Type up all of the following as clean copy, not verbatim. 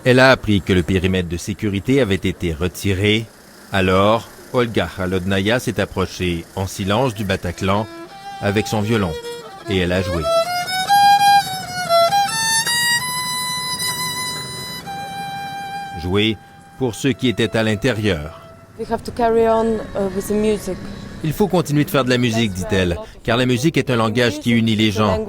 Elle a appris que le périmètre de sécurité avait été retiré. Alors, Olga Khalodnaya s'est approchée en silence du Bataclan avec son violon et elle a joué. Jouer pour ceux qui étaient à l'intérieur. Il faut continuer de faire de la musique, dit-elle, car la musique est un langage qui unit les gens.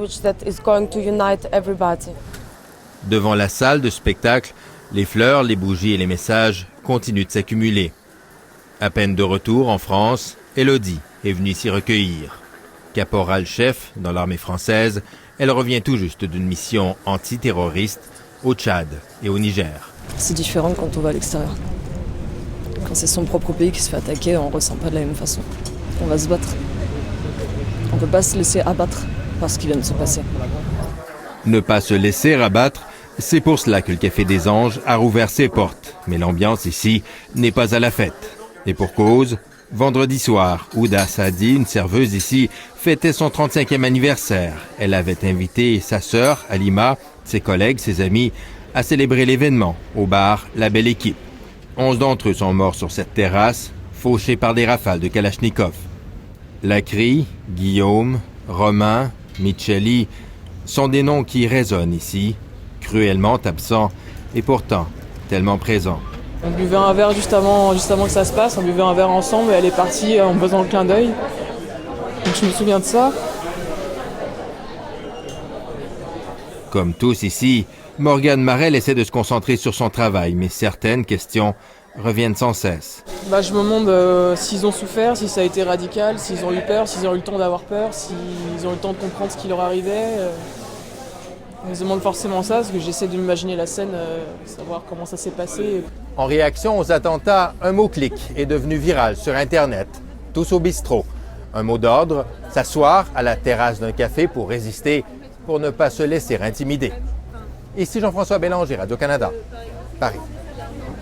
Devant la salle de spectacle, les fleurs, les bougies et les messages continuent de s'accumuler. À peine de retour en France, Élodie est venue s'y recueillir. Caporal-chef dans l'armée française, elle revient tout juste d'une mission antiterroriste au Tchad et au Niger. C'est différent quand on va à l'extérieur. Quand c'est son propre pays qui se fait attaquer, on ne ressent pas de la même façon. On va se battre. On ne peut pas se laisser abattre par ce qui vient de se passer. Ne pas se laisser abattre, c'est pour cela que le Café des Anges a rouvert ses portes. Mais l'ambiance ici n'est pas à la fête. Et pour cause, vendredi soir, Ouda Sadi, une serveuse ici, fêtait son 35e anniversaire. Elle avait invité sa sœur, Halima, ses collègues, ses amis, à célébrer l'événement au bar La Belle Équipe. 11 d'entre eux sont morts sur cette terrasse, fauchés par des rafales de Kalachnikov. Lacry, Guillaume, Romain, Micheli sont des noms qui résonnent ici, cruellement absents et pourtant tellement présents. On buvait un verre juste avant que ça se passe, on buvait un verre ensemble et elle est partie en me faisant le clin d'œil. Donc je me souviens de ça. Comme tous ici, Morgane Marel essaie de se concentrer sur son travail, mais certaines questions reviennent sans cesse. Je me demande s'ils ont souffert, si ça a été radical, s'ils ont eu peur, s'ils ont eu le temps d'avoir peur, s'ils ont eu le temps de comprendre ce qui leur arrivait. On se demande forcément ça, parce que j'essaie de m'imaginer la scène, savoir comment ça s'est passé. En réaction aux attentats, un mot-clic est devenu viral sur Internet. Tous au bistrot. Un mot d'ordre, s'asseoir à la terrasse d'un café pour résister, pour ne pas se laisser intimider. Ici Jean-François Bélanger, Radio-Canada, Paris.